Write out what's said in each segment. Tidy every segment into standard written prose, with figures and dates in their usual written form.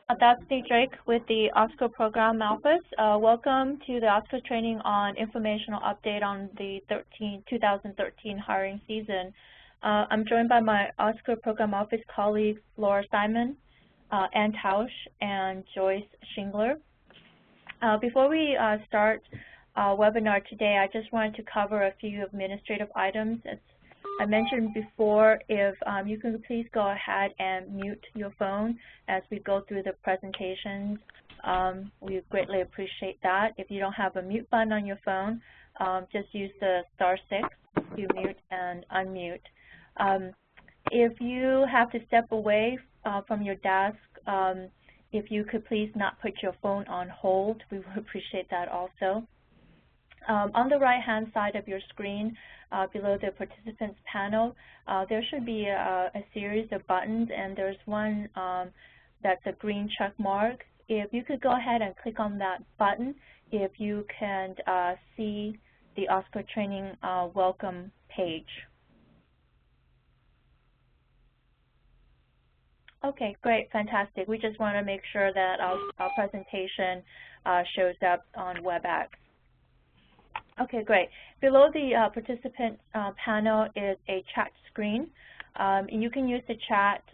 That's Drake with the OSCO Program Office. Welcome to the OSCO training on informational update on the 2013 hiring season. I'm joined by my OSCO Program Office colleagues Laura Simon, Ann Tausch, and Joyce Shingler. Before we start our webinar today, I just wanted to cover a few administrative items. As I mentioned before, if you can please go ahead and mute your phone as we go through the presentations. We greatly appreciate that. If you don't have a mute button on your phone, just use the *6 to mute and unmute. If you have to step away from your desk, if you could please not put your phone on hold, we would appreciate that also. On the right-hand side of your screen, below the participants panel, there should be a series of buttons, and there's one that's a green check mark. If you could go ahead and click on that button, if you can see the OSCO training welcome page. Okay, great, fantastic. We just want to make sure that our presentation shows up on Webex. Okay, great. Below the participant panel is a chat screen. You can use the chat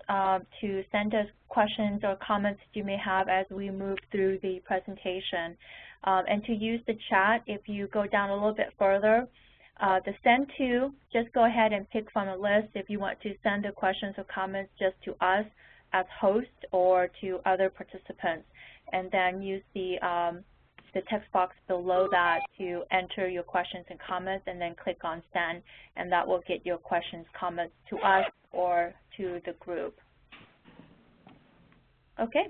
to send us questions or comments that you may have as we move through the presentation. And to use the chat, if you go down a little bit further, the send to, just go ahead and pick from a list if you want to send the questions or comments just to us as host or to other participants, and then use the text box below that to enter your questions and comments, and then click on send, and that will get your questions, comments to us or to the group. Okay?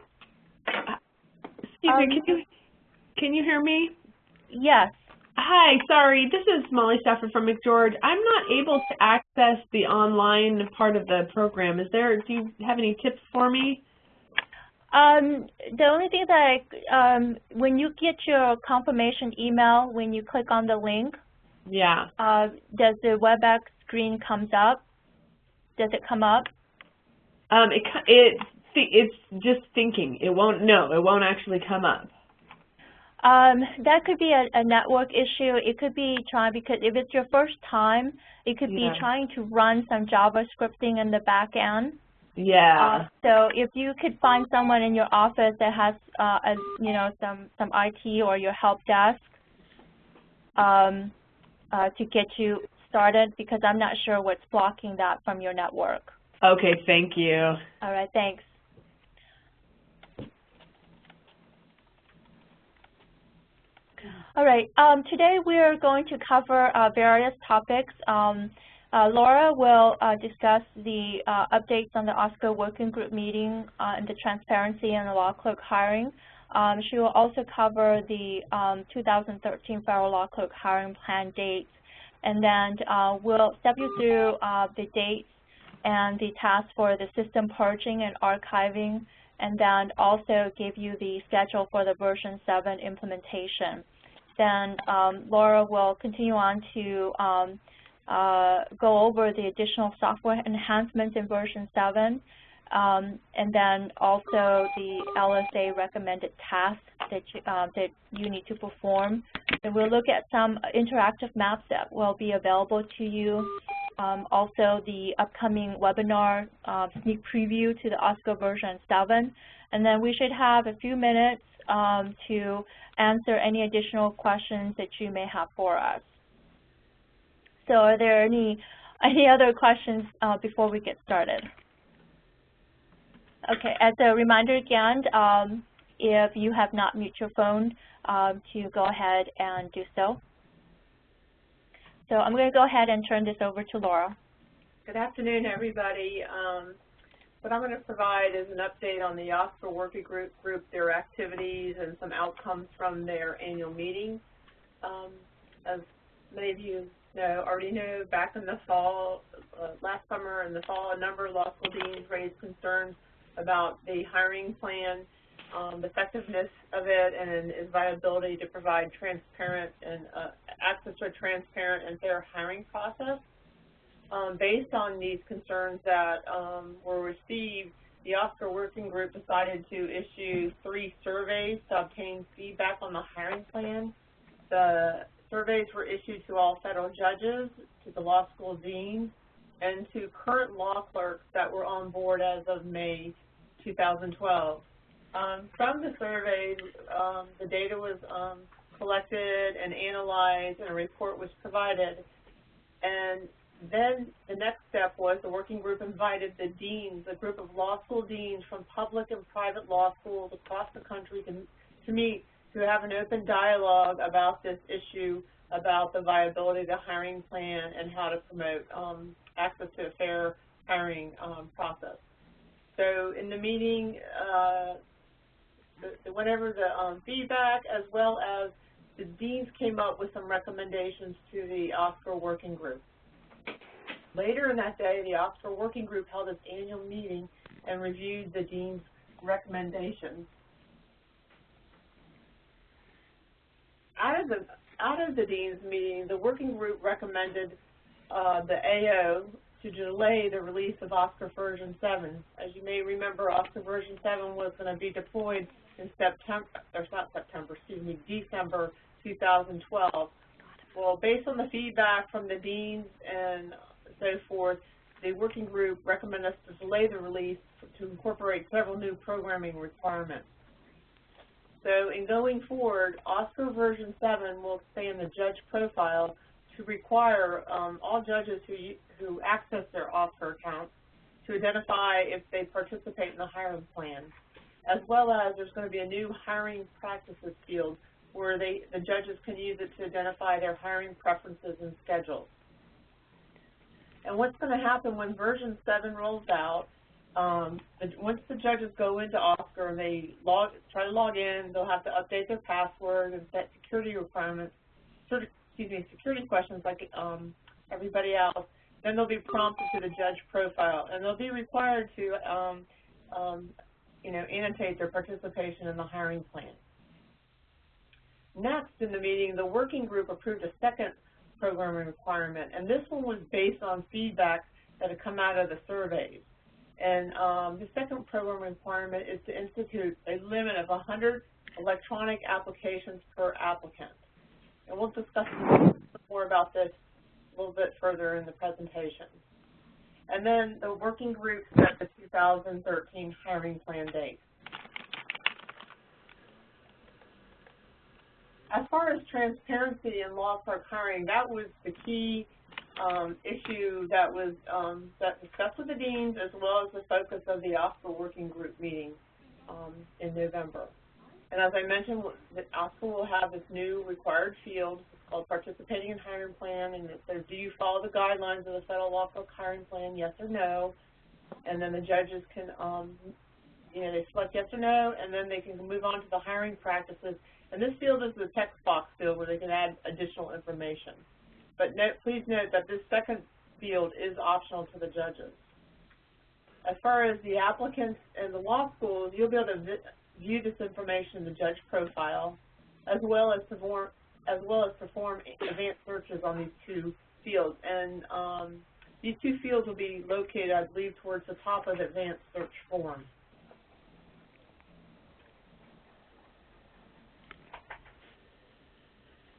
Excuse me, can you hear me? Yes. Hi, sorry, this is Molly Stafford from McGeorge. I'm not able to access the online part of the program. Do you have any tips for me? The only thing that when you get your confirmation email, when you click on the link, yeah, does the Webex screen comes up? Does it come up? It's just thinking. It won't actually come up. That could be a network issue. It could be because if it's your first time, it could be trying to run some Java scripting in the back end. Yeah. So if you could find someone in your office that has, some IT or your help desk to get you started, because I'm not sure what's blocking that from your network. Okay, thank you. All right, thanks. All right, today we are going to cover various topics. Laura will discuss the updates on the OSCO working group meeting and the transparency and the law clerk hiring. She will also cover the 2013 federal law clerk hiring plan dates, and then we'll step you through the dates and the tasks for the system purging and archiving, and then also give you the schedule for the version 7 implementation. Then Laura will continue on to go over the additional software enhancements in version 7, and then also the LSA recommended tasks that you need to perform. And we'll look at some interactive maps that will be available to you. Also the upcoming webinar sneak preview to the OSCO version 7. And then we should have a few minutes to answer any additional questions that you may have for us. So are there any other questions before we get started? Okay, as a reminder again, if you have not muted your phone, to go ahead and do so. So I'm going to go ahead and turn this over to Laura. Good afternoon, everybody. What I'm going to provide is an update on the OSCO working group, their activities, and some outcomes from their annual meeting. As many of you already know, back in the fall, last summer and the fall, a number of law school deans raised concerns about the hiring plan, the effectiveness of it, and its viability to provide transparent and access to a transparent and fair hiring process. Based on these concerns that were received, the Oscar Working Group decided to issue 3 surveys to obtain feedback on the hiring plan. The surveys were issued to all federal judges, to the law school deans, and to current law clerks that were on board as of May 2012. From the surveys, the data was collected and analyzed, and a report was provided. And then the next step was the working group invited the deans, a group of law school deans from public and private law schools across the country to meet, to have an open dialogue about this issue, about the viability of the hiring plan and how to promote access to a fair hiring process. So in the meeting, went over the feedback, as well as the deans came up with some recommendations to the Oscar Working Group. Later in that day, the Oscar Working Group held its annual meeting and reviewed the dean's recommendations. Out of the dean's meeting, the working group recommended the AO to delay the release of Oscar version 7. As you may remember, Oscar version 7 was going to be deployed in December 2012. Well, based on the feedback from the deans and so forth, the working group recommended us to delay the release to incorporate several new programming requirements. So in going forward, Oscar version 7 will expand the judge profile to require all judges who access their Oscar accounts to identify if they participate in the hiring plan, as well as there's going to be a new hiring practices field where the judges can use it to identify their hiring preferences and schedules. And what's going to happen when version 7 rolls out, once the judges go into Oscar and they try to log in, they'll have to update their password and set security requirements, security questions like everybody else. Then they'll be prompted to the judge profile, and they'll be required to annotate their participation in the hiring plan. Next in the meeting, the working group approved a second programming requirement, and this one was based on feedback that had come out of the surveys. And the second programming requirement is to institute a limit of 100 electronic applications per applicant. And we'll discuss more about this a little bit further in the presentation. And then the working group set the 2013 hiring plan date. As far as transparency in law clerk hiring, that was the key issue that was discussed with the deans, as well as the focus of the Oscar Working Group meeting in November. And as I mentioned, Oscar will have this new required field called Participating in Hiring Plan, and it says, do you follow the guidelines of the Federal Law Clerk Hiring Plan, yes or no? And then the judges can, they select yes or no, and then they can move on to the hiring practices. And this field is the text box field where they can add additional information. But please note that this second field is optional to the judges. As far as the applicants and the law schools, you'll be able to view this information in the judge profile, as well as perform advanced searches on these two fields. And these two fields will be located, I believe, towards the top of the advanced search form.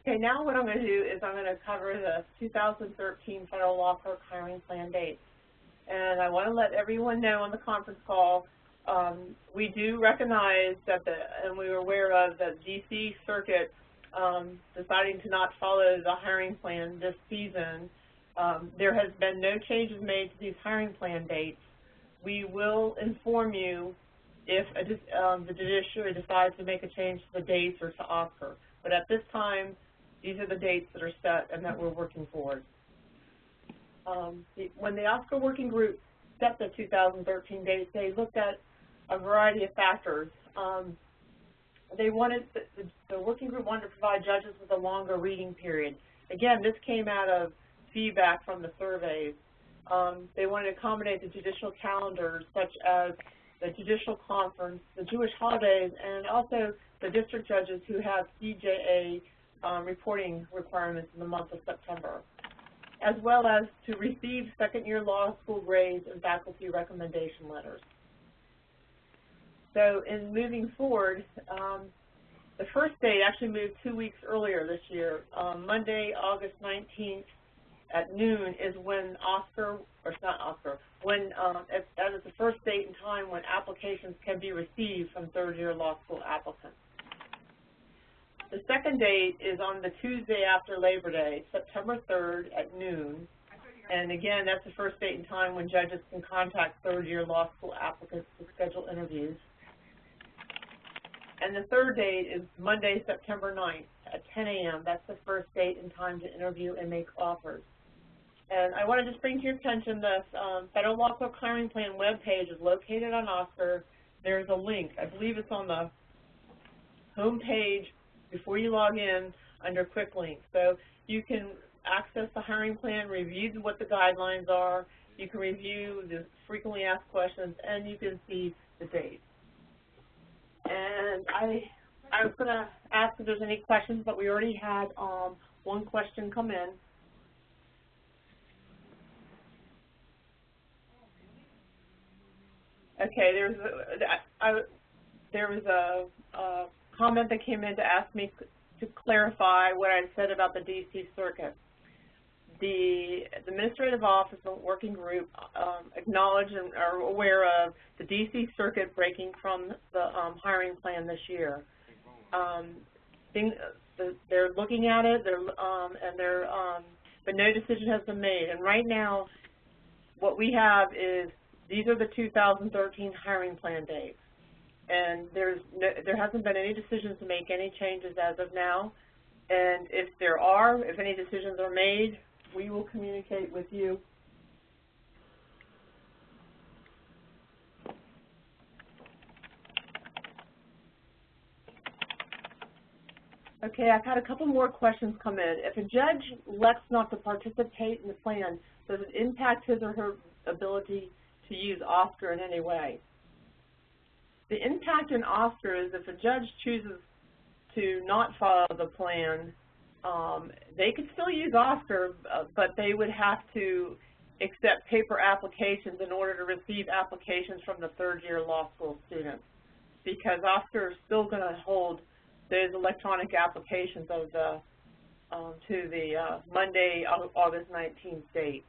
Okay, now what I'm going to do is I'm going to cover the 2013 Federal Law Clerk Hiring Plan dates. And I want to let everyone know on the conference call, we do recognize that and we were aware of the D.C. Circuit deciding to not follow the hiring plan this season. There has been no changes made to these hiring plan dates. We will inform you if the judiciary decides to make a change to the dates or to Oscar. But at this time, these are the dates that are set and that we're working toward. When the Oscar Working Group set the 2013 dates, they looked at a variety of factors. The working group wanted to provide judges with a longer reading period. Again, this came out of feedback from the surveys. They wanted to accommodate the judicial calendars, such as the judicial conference, the Jewish holidays, and also the district judges who have CJA reporting requirements in the month of September, as well as to receive second-year law school grades and faculty recommendation letters. So in moving forward, the first date actually moved 2 weeks earlier this year. Monday, August 19th at noon is when that is the first date and time when applications can be received from third-year law school applicants. The second date is on the Tuesday after Labor Day, September 3rd at noon. And again, that's the first date and time when judges can contact third-year law school applicants to schedule interviews. And the third date is Monday, September 9th at 10 a.m. That's the first date and time to interview and make offers. And I want to just bring to your attention this Federal Law Clerk Hiring Plan webpage is located on OSCR. There's a link. I believe it's on the home page before you log in under Quick Links. So you can access the hiring plan, review what the guidelines are, you can review the frequently asked questions, and you can see the dates. And I was going to ask if there's any questions, but we already had one question come in. Okay, there was a comment that came in to ask me to clarify what I said about the D.C. Circuit. The Administrative Office and Working Group acknowledge and are aware of the D.C. Circuit breaking from the hiring plan this year. They're looking at it, but no decision has been made. And right now, what we have is these are the 2013 hiring plan dates. And there hasn't been any decisions to make any changes as of now. And if any decisions are made, we will communicate with you. Okay, I've had a couple more questions come in. If a judge elects not to participate in the plan, does it impact his or her ability to use OSCR in any way? The impact in OSCR is if a judge chooses to not follow the plan, they could still use OSCR, but they would have to accept paper applications in order to receive applications from the third-year law school students, because OSCR is still going to hold those electronic applications of to the Monday, August 19th date.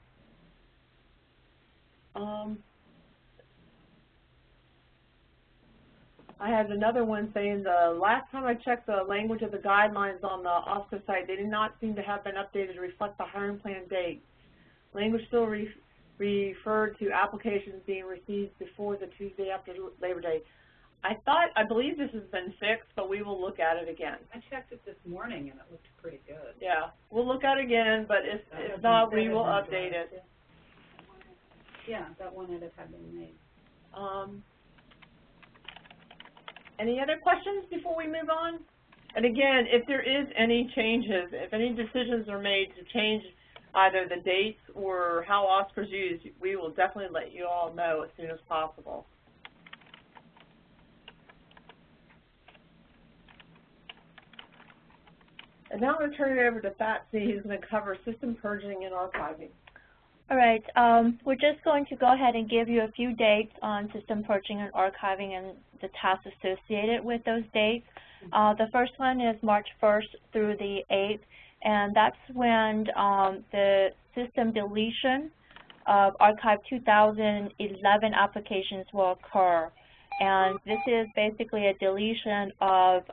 I had another one saying the last time I checked the language of the guidelines on the OSCR site, they did not seem to have been updated to reflect the hiring plan date. Language still referred to applications being received before the Tuesday after Labor Day. I believe this has been fixed, but we will look at it again. I checked it this morning and it looked pretty good. Yeah, we'll look at it again, but if not, we will update it. Yeah, that one edit had been made. Any other questions before we move on? And again, if there is any changes, if any decisions are made to change either the dates or how OSCR is used, we will definitely let you all know as soon as possible. And now I'm going to turn it over to Patsy, who's going to cover system purging and archiving. All right, we're just going to go ahead and give you a few dates on system purging and archiving and the tasks associated with those dates. The first one is March 1st through the 8th, and that's when the system deletion of Archive 2011 applications will occur. And this is basically a deletion of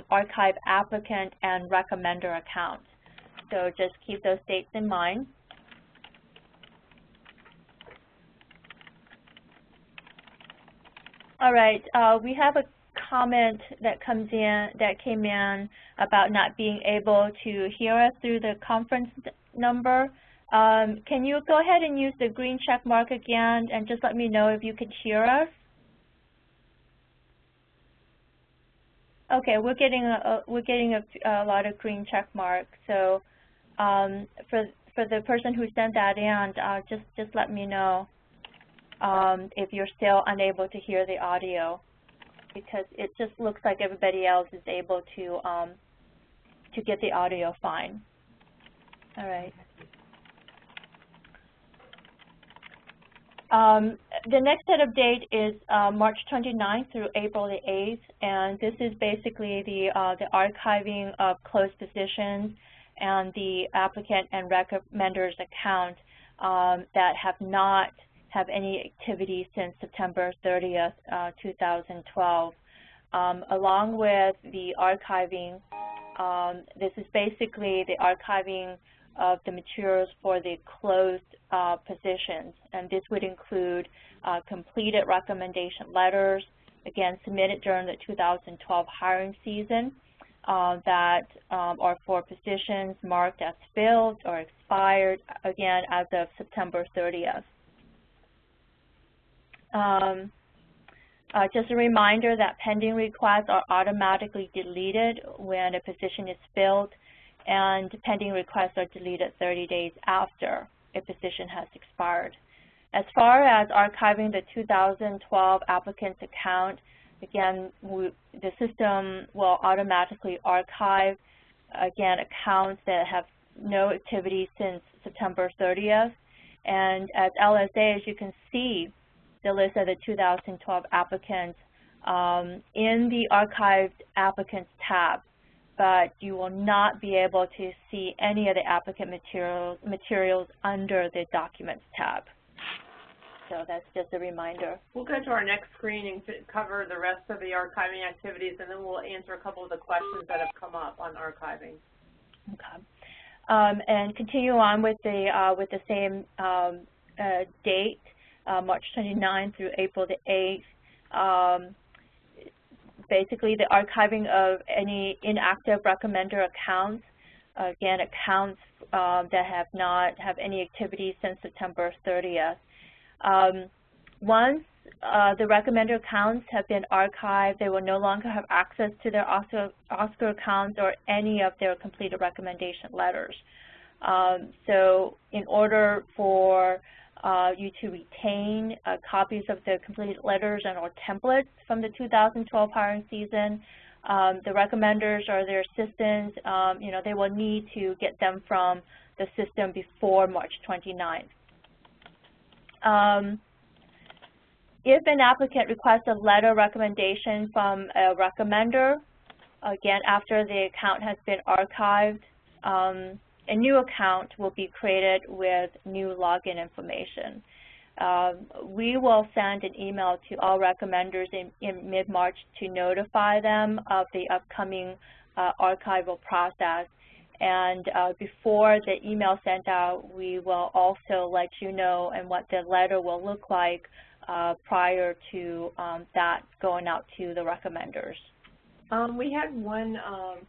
archive applicant and recommender accounts. So just keep those dates in mind. All right, we have a comment that came in about not being able to hear us through the conference number. Can you go ahead and use the green check mark again and just let me know if you could hear us? Okay, we're getting a lot of green check marks. So for the person who sent that in, just let me know if you're still unable to hear the audio, because it just looks like everybody else is able to get the audio fine. All right. The next set of date is March 29th through April the 8th, and this is basically the archiving of closed positions and the applicant and recommenders account that have not have any activity since September 30th, 2012. Along with the archiving, this is basically the archiving of the materials for the closed positions, and this would include completed recommendation letters, again submitted during the 2012 hiring season that are for positions marked as filled or expired, again as of September 30th. Just a reminder that pending requests are automatically deleted when a position is filled, and pending requests are deleted 30 days after a position has expired. As far as archiving the 2012 applicant's account, again, the system will automatically archive, again, accounts that have no activity since September 30th. And as LSAs, you can see the list of the 2012 applicants in the Archived Applicants tab, but you will not be able to see any of the applicant materials under the Documents tab. So that's just a reminder. We'll go to our next screen and cover the rest of the archiving activities, and then we'll answer a couple of the questions that have come up on archiving. Okay. And continue on with the same date, March 29th through April the 8th. Basically, the archiving of any inactive recommender accounts, again, accounts that have not have any activity since September 30th. Once the recommender accounts have been archived, they will no longer have access to their OSCR accounts or any of their completed recommendation letters. So in order for you to retain copies of the completed letters and or templates from the 2012 hiring season, the recommenders or their assistants, they will need to get them from the system before March 29th. If an applicant requests a letter recommendation from a recommender, again, after the account has been archived, a new account will be created with new login information. We will send an email to all recommenders in mid-March to notify them of the upcoming archival process. And before the email sent out, we will also let you know and what the letter will look like prior to that going out to the recommenders. We had one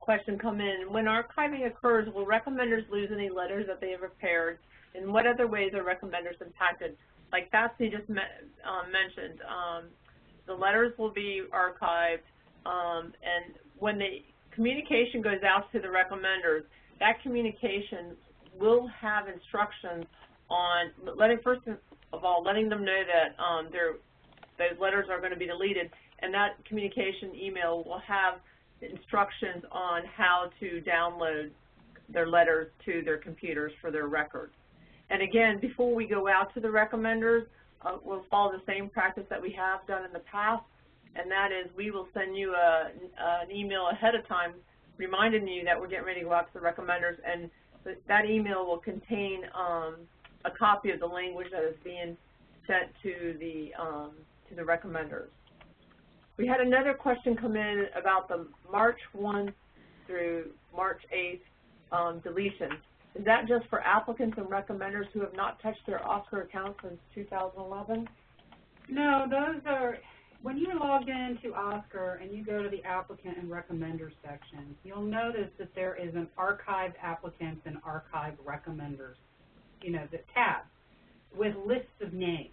question come in. When archiving occurs, will recommenders lose any letters that they have prepared? In what other ways are recommenders impacted? Like Patsy just mentioned, the letters will be archived, and when the communication goes out to the recommenders, that communication will have instructions on first of all letting them know that those letters are going to be deleted, and that communication email will have instructions on how to download their letters to their computers for their records. And again, before we go out to the recommenders, we'll follow the same practice that we have done in the past, and that is we will send you an email ahead of time reminding you that we're getting ready to go out to the recommenders, and that email will contain a copy of the language that is being sent to the recommenders. We had another question come in about the March 1 through March 8th deletion. Is that just for applicants and recommenders who have not touched their OSCR account since 2011? No, those are, when you log into OSCR and you go to the applicant and recommender section, you'll notice that there is an archived applicants and archived recommenders, the tab with lists of names.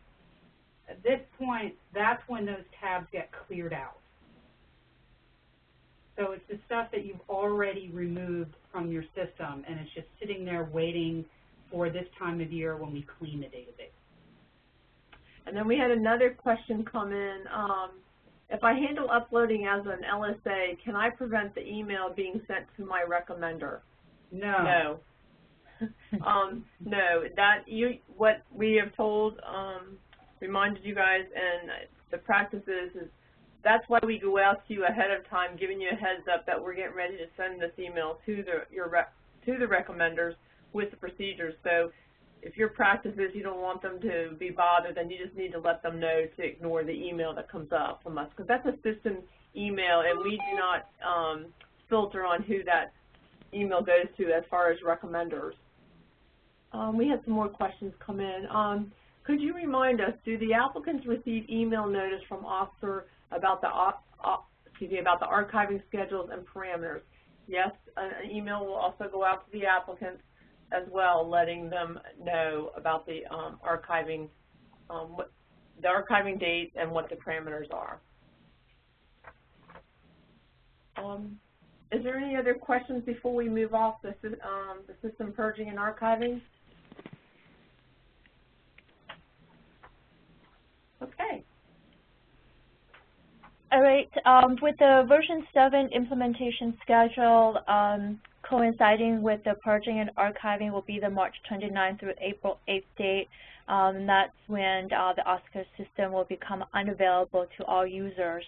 At this point, that's when those tabs get cleared out. So it's the stuff that you've already removed from your system, and it's just sitting there waiting for this time of year when we clean the database. And then we had another question come in. If I handle uploading as an LSA, can I prevent the email being sent to my recommender? No. No. No. What we have told reminded you guys, and the practice is that's why we go out to you ahead of time, giving you a heads up that we're getting ready to send this email to the recommenders with the procedures. So if your practice is you don't want them to be bothered, then you just need to let them know to ignore the email that comes up from us, because that's a system email, and we do not filter on who that email goes to as far as recommenders. We had some more questions come in. Could you remind us, do the applicants receive email notice from OSCR about the about the archiving schedules and parameters? Yes, an email will also go out to the applicants as well, letting them know about the archiving, what the archiving dates and what the parameters are. Is there any other questions before we move off the system purging and archiving? Okay. All right. With the version 7 implementation schedule coinciding with the purging and archiving will be the March 29th through April 8th date. That's when the OSCR system will become unavailable to all users.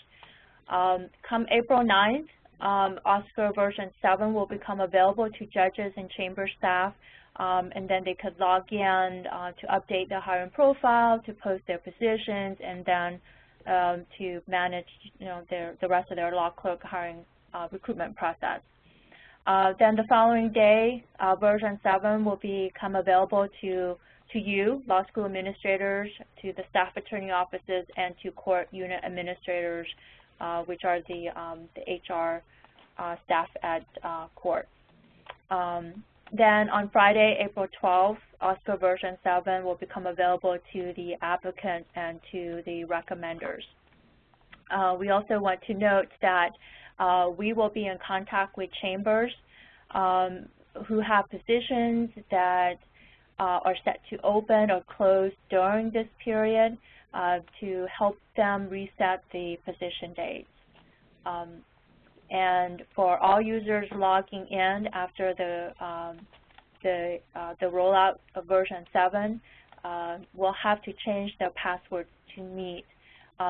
Come April 9th, OSCR version 7 will become available to judges and chamber staff, and then they could log in to update their hiring profile, to post their positions, and then to manage, the rest of their law clerk hiring recruitment process. Then the following day, version 7 will become available to you, law school administrators, to the staff attorney offices, and to court unit administrators, which are the HR staff at court. Then on Friday, April 12th, OSCR version 7 will become available to the applicants and to the recommenders. We also want to note that we will be in contact with chambers who have positions that are set to open or close during this period to help them reset the position dates. And for all users logging in after the rollout of version 7, will have to change their passwords to meet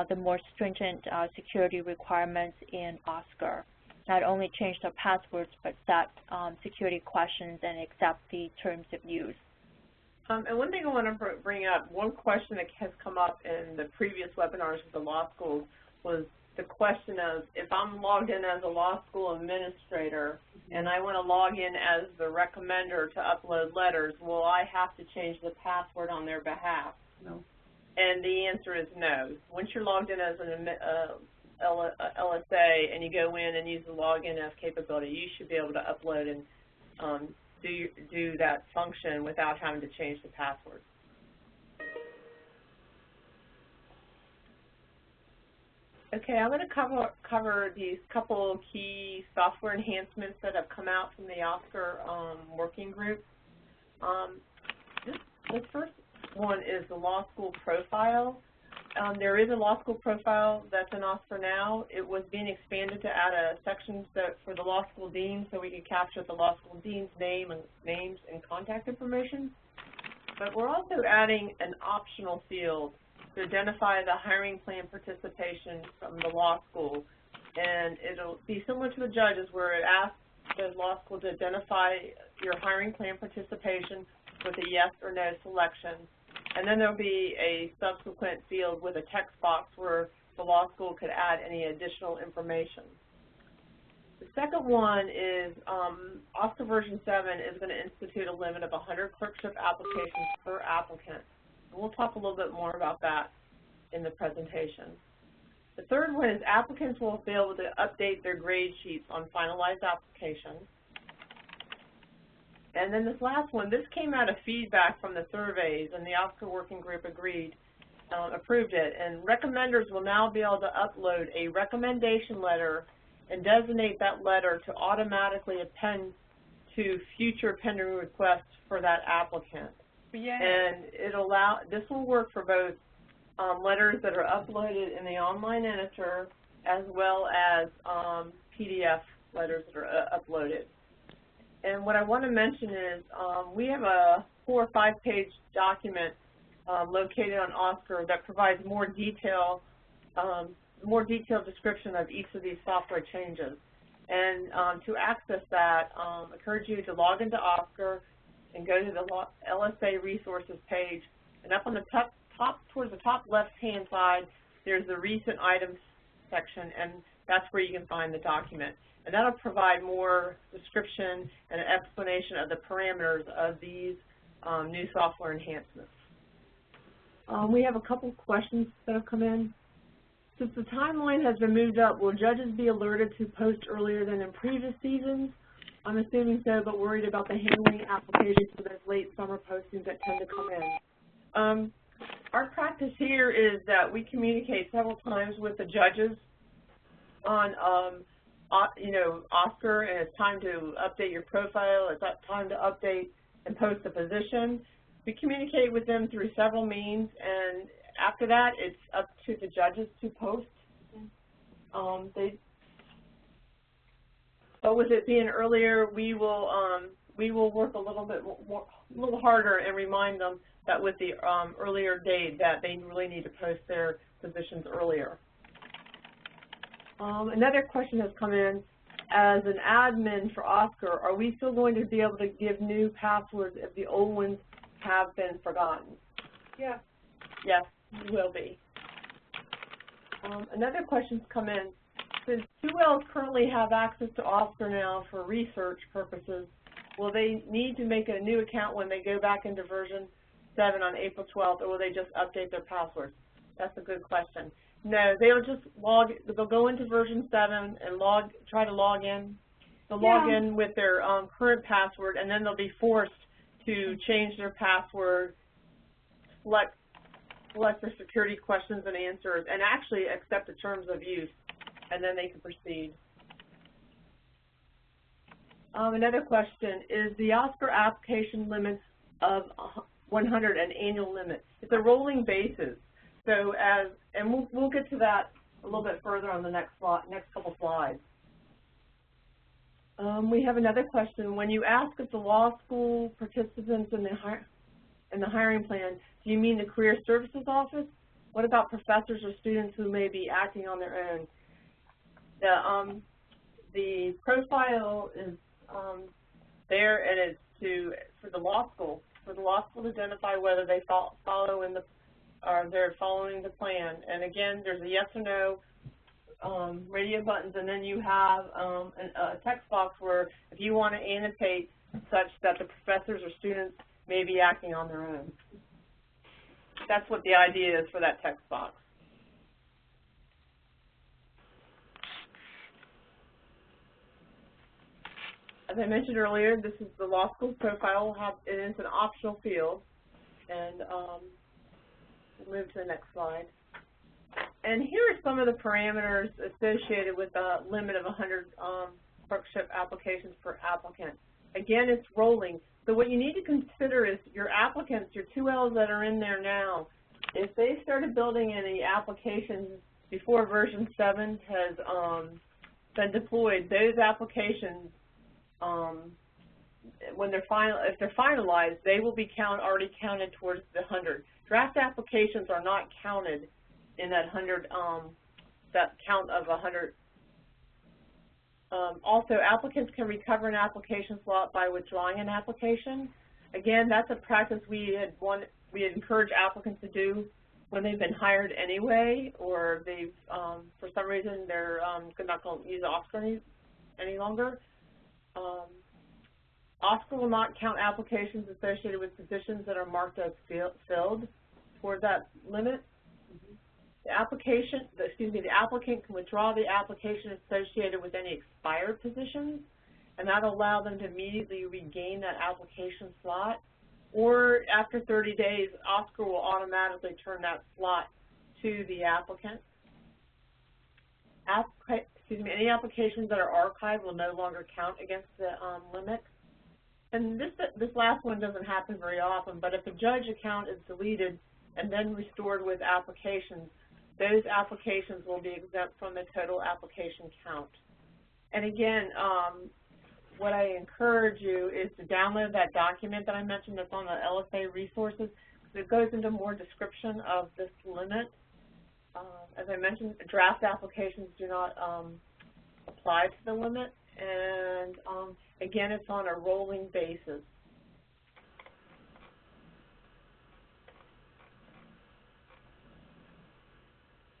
the more stringent security requirements in OSCR. Not only change their passwords, but set security questions and accept the terms of use. And one thing I want to bring up, one question that has come up in the previous webinars with the law schools was the question of, if I'm logged in as a law school administrator and I want to log in as the recommender to upload letters, will I have to change the password on their behalf? No. And the answer is no. Once you're logged in as an LSA and you go in and use the login as capability, you should be able to upload and do that function without having to change the password. Okay, I'm going to cover these couple key software enhancements that have come out from the OSCR working group. The first one is the law school profile. There is a law school profile that's in OSCR now. It was being expanded to add a section for the law school dean, so we could capture the law school dean's names and contact information. But we're also adding an optional field to identify the hiring plan participation from the law school. And it'll be similar to the judges, where it asks the law school to identify your hiring plan participation with a yes or no selection. And then there'll be a subsequent field with a text box where the law school could add any additional information. The second one is OSCR version 7 is going to institute a limit of 100 clerkship applications per applicant. We'll talk a little bit more about that in the presentation. The third one is applicants will be able to update their grade sheets on finalized applications. And then this last one, this came out of feedback from the surveys, and the OSCR working group approved it. And recommenders will now be able to upload a recommendation letter and designate that letter to automatically append to future pending requests for that applicant. Yeah. And this will work for both letters that are uploaded in the online editor as well as PDF letters that are uploaded. And what I want to mention is we have a 4 or 5 page document located on OSCAR that provides more detailed description of each of these software changes. And to access that, I encourage you to log into OSCAR and go to the LSA resources page. And up on the top towards the top left-hand side, there's the recent items section, and that's where you can find the document. And that'll provide more description and an explanation of the parameters of these new software enhancements. We have a couple questions that have come in. Since the timeline has been moved up, will judges be alerted to post earlier than in previous seasons? I'm assuming so, but worried about the handling applications for those late summer postings that tend to come in. Our practice here is that we communicate several times with the judges on, OSCAR, and it's time to update your profile, it's time to update and post a position. We communicate with them through several means, and after that, it's up to the judges to post. But with it being earlier, we will work a little harder and remind them that with the earlier date that they really need to post their positions earlier. Another question has come in. As an admin for OSCAR, are we still going to be able to give new passwords if the old ones have been forgotten? Yeah. Yes, we will be. Another question's come in. Since 2Ls currently have access to OSCAR now for research purposes, will they need to make a new account when they go back into version 7 on April 12th, or will they just update their passwords? That's a good question. No, they'll just they'll go into version 7 and try to log in. They'll log in with their current password, and then they'll be forced to change their password, select their security questions and answers, and actually accept the terms of use, and then they can proceed. Another question, is the OSCAR application limits of 100 an annual limit? It's a rolling basis. So and we'll get to that a little bit further on the next couple slides. We have another question. When you ask if the law school participants in the hiring plan, do you mean the Career Services Office? What about professors or students who may be acting on their own? The profile is there, and it's for the law school to identify whether they follow in the they're following the plan. And again, there's a yes or no radio buttons, and then you have a text box where if you want to annotate such that the professors or students may be acting on their own. That's what the idea is for that text box. As I mentioned earlier, this is the law school profile. It is an optional field, and we'll move to the next slide. And here are some of the parameters associated with a limit of 100 clerkship applications per applicant. Again, it's rolling. So what you need to consider is your applicants, your 2Ls that are in there now, if they started building any applications before version 7 has been deployed, those applications, if they're finalized, they will be already counted towards the 100. Draft applications are not counted in that 100, that count of 100. Also, applicants can recover an application slot by withdrawing an application. Again, that's a practice we had encouraged applicants to do when they've been hired anyway, or they've for some reason they're not going to use OSCAR any longer. OSCAR will not count applications associated with positions that are marked as filled toward that limit. The applicant can withdraw the application associated with any expired positions, and that will allow them to immediately regain that application slot. Or after 30 days, OSCAR will automatically turn that slot to the applicant. Any applications that are archived will no longer count against the limit. And this last one doesn't happen very often, but if a judge account is deleted and then restored with applications, those applications will be exempt from the total application count. And again, what I encourage you is to download that document that I mentioned that's on the LSA resources. it goes into more description of this limit. As I mentioned, draft applications do not apply to the limit, and again, it's on a rolling basis.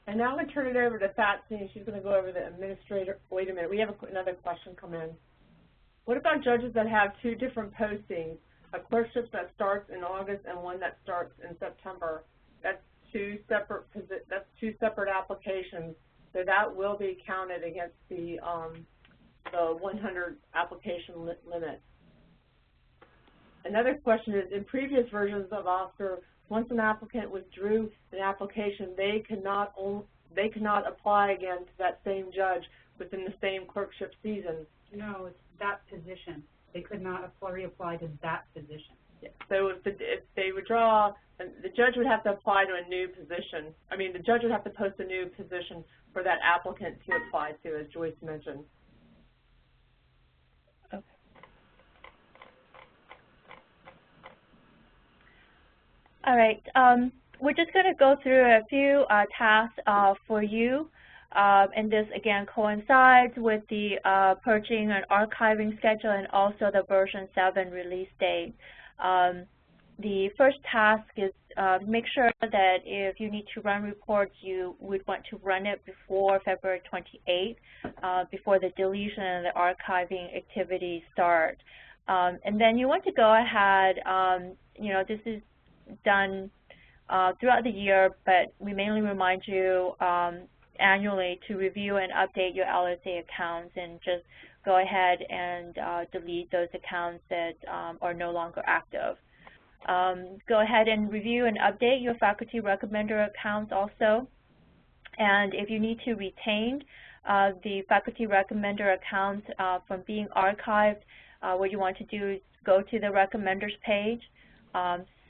And now I'm going to turn it over to Fatsy, and she's going to go over the administrator. Wait a minute, we have another question come in. What about judges that have two different postings, a clerkship that starts in August and one that starts in September? That's two separate applications, so that will be counted against the 100 application limit. Another question is, in previous versions of OSCR, once an applicant withdrew an application, they cannot apply again to that same judge within the same clerkship season. No, it's that position. They could not reapply to that position. Yeah. So if they withdraw, the judge would have to apply to a new position. I mean, the judge would have to post a new position for that applicant to apply to, as Joyce mentioned. Okay. All right. We're just going to go through a few tasks for you. And this, again, coincides with the purging and archiving schedule and also the version 7 release date. The first task is make sure that if you need to run reports, you would want to run it before February 28th, before the deletion and the archiving activities start. And then you want to go ahead, this is done throughout the year, but we mainly remind you annually to review and update your LSA accounts and just go ahead and delete those accounts that are no longer active. Go ahead and review and update your faculty recommender accounts also. And if you need to retain the faculty recommender accounts from being archived, what you want to do is go to the recommenders page,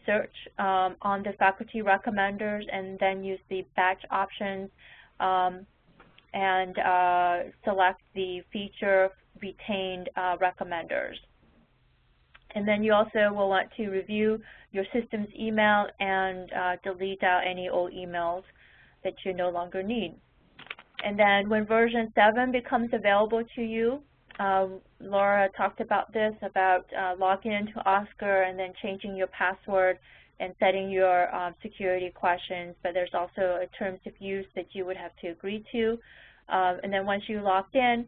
search on the faculty recommenders, and then use the batch options and select the feature retained recommenders. And then you also will want to review your system's email and delete out any old emails that you no longer need. And then when version 7 becomes available to you, Laura talked about this, about logging into OSCR and then changing your password and setting your security questions, but there's also a terms of use that you would have to agree to. And then once you logged in,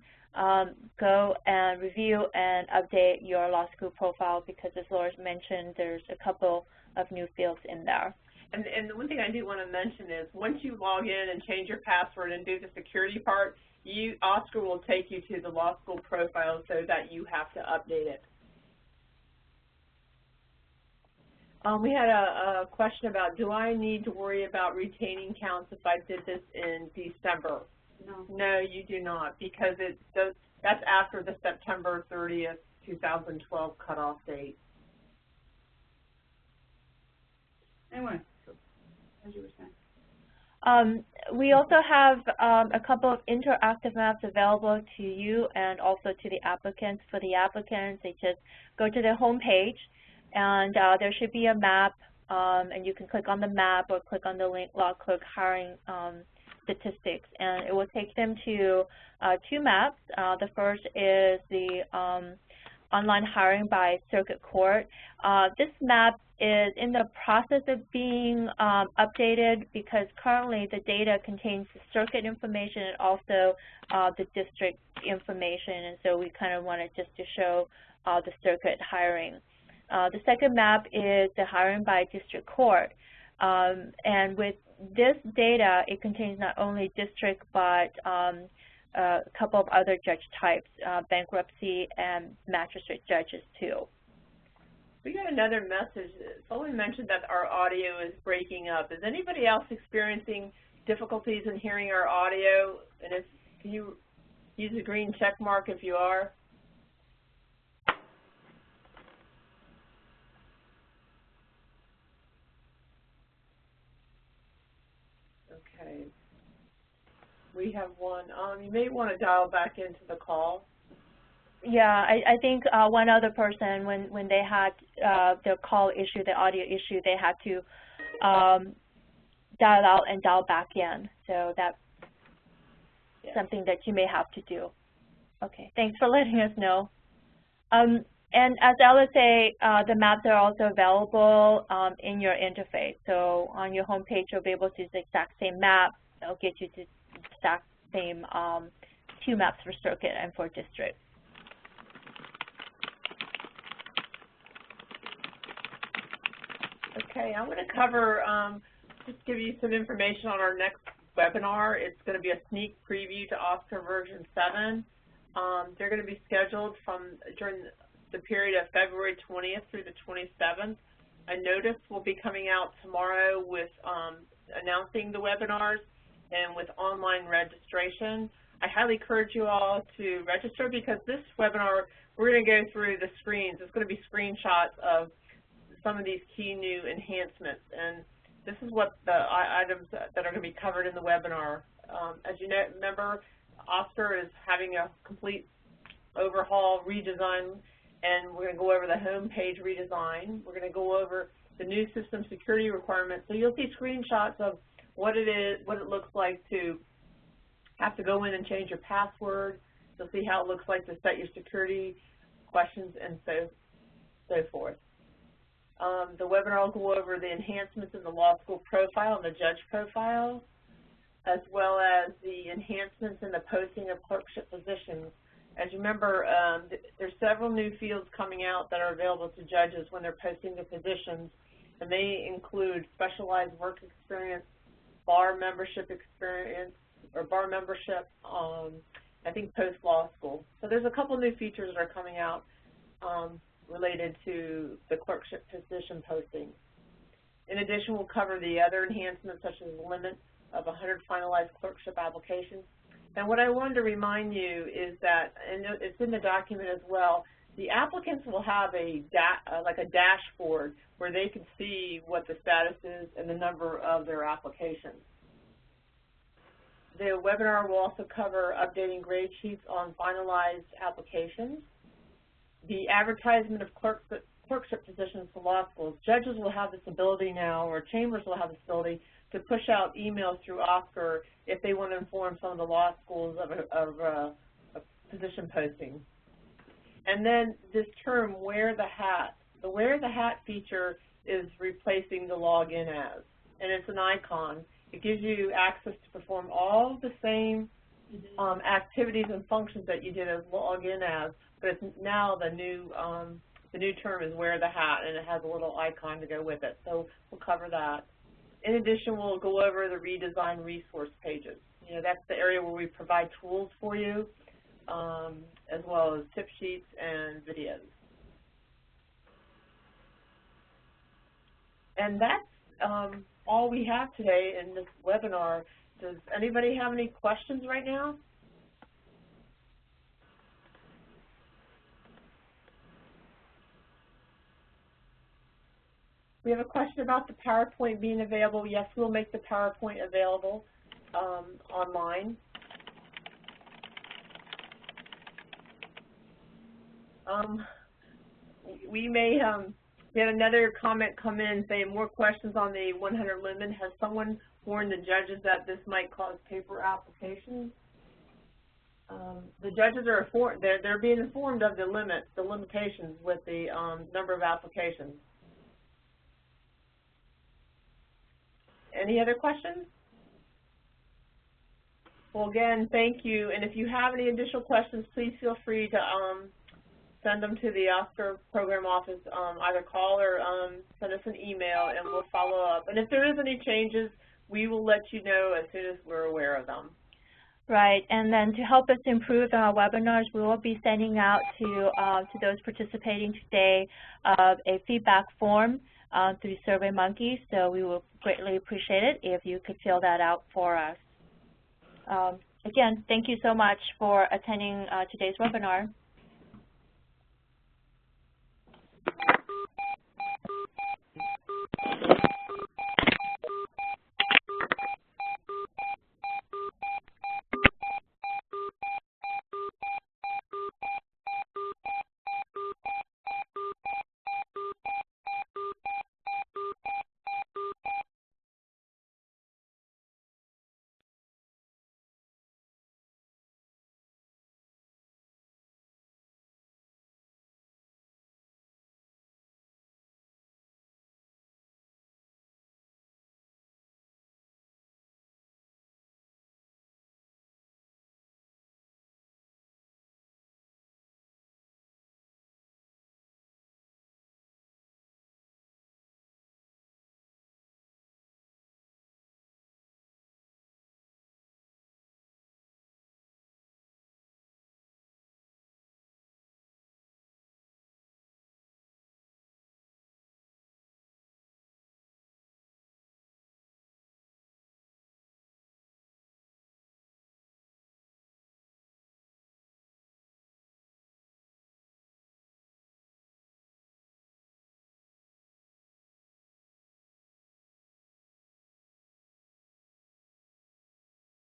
go and review and update your law school profile, because as Laura mentioned, there's a couple of new fields in there. And the one thing I do want to mention is once you log in and change your password and do the security part, OSCR will take you to the law school profile so that you have to update it. We had a question about, do I need to worry about retaining counts if I did this in December? No. No, you do not, because that's after the September 30th, 2012 cutoff date. Anyway, as you were saying. We also have a couple of interactive maps available to you and also to the applicants. For the applicants, they just go to their home page, and there should be a map, and you can click on the map or click on the link Law Clerk Hiring Statistics, and it will take them to two maps. The first is the online hiring by circuit court. This map is in the process of being updated because currently the data contains the circuit information and also the district information, and so we kind of wanted just to show the circuit hiring. The second map is the hiring by district court, and with this data, it contains not only district but a couple of other judge types, bankruptcy and magistrate judges too. We got another message. Someone mentioned that our audio is breaking up. Is anybody else experiencing difficulties in hearing our audio? And can you use the green check mark if you are? Okay. We have one. You may want to dial back into the call Yeah, I think one other person, when they had the call issue, the audio issue, they had to dial out and dial back in. So that's something that you may have to do. Okay, thanks for letting us know. And as LSA, the maps are also available in your interface. So on your home page, you'll be able to use the exact same map. It'll get you to the exact same 2 maps for circuit and for district. Okay, I'm going to cover, just give you some information on our next webinar. It's going to be a sneak preview to OSCR version 7. They're going to be scheduled during the period of February 20th through the 27th. A notice will be coming out tomorrow with announcing the webinars and with online registration. I highly encourage you all to register because this webinar, we're going to go through the screens. It's going to be screenshots of some of these key new enhancements, and this is what the items that are going to be covered in the webinar. As you know, remember, OSCR is having a complete overhaul, redesign, and we're going to go over the home page redesign. We're going to go over the new system security requirements. So you'll see screenshots of what it is, what it looks like to have to go in and change your password. You'll see how it looks like to set your security questions and so forth. The webinar will go over the enhancements in the law school profile and the judge profile, as well as the enhancements in the posting of clerkship positions. As you remember, there's several new fields coming out that are available to judges when they're posting their positions, and they include specialized work experience, bar membership experience, or bar membership, I think post-law school. So there's a couple new features that are coming out related to the clerkship position posting. In addition, we'll cover the other enhancements such as the limit of 100 finalized clerkship applications. And what I wanted to remind you is that, and it's in the document as well, the applicants will have like a dashboard where they can see what the status is and the number of their applications. The webinar will also cover updating grade sheets on finalized applications. The advertisement of clerkship positions for law schools. Judges will have this ability now, or chambers will have this ability to push out emails through OSCR if they want to inform some of the law schools of a position posting. And then this term, wear the hat. The wear the hat feature is replacing the login as, and it's an icon. It gives you access to perform all the same activities and functions that you did as login as, but it's now the new term is wear the hat, and it has a little icon to go with it. So we'll cover that. In addition, we'll go over the redesign resource pages. You know, that's the area where we provide tools for you, as well as tip sheets and videos. And that's all we have today in this webinar. Does anybody have any questions right now? We have a question about the PowerPoint being available. Yes, we'll make the PowerPoint available online. We had another comment come in saying more questions on the 100 limit. Has someone warned the judges that this might cause paper applications? The judges are they're being informed of the limitations with the number of applications. Any other questions? Well, again, thank you. And if you have any additional questions, please feel free to send them to the OSCR program office, either call or send us an email, and we'll follow up. And if there is any changes, we will let you know as soon as we're aware of them. Right, and then to help us improve our webinars, we will be sending out to those participating today a feedback form through SurveyMonkey, so we will greatly appreciate it if you could fill that out for us. Again, thank you so much for attending today's webinar.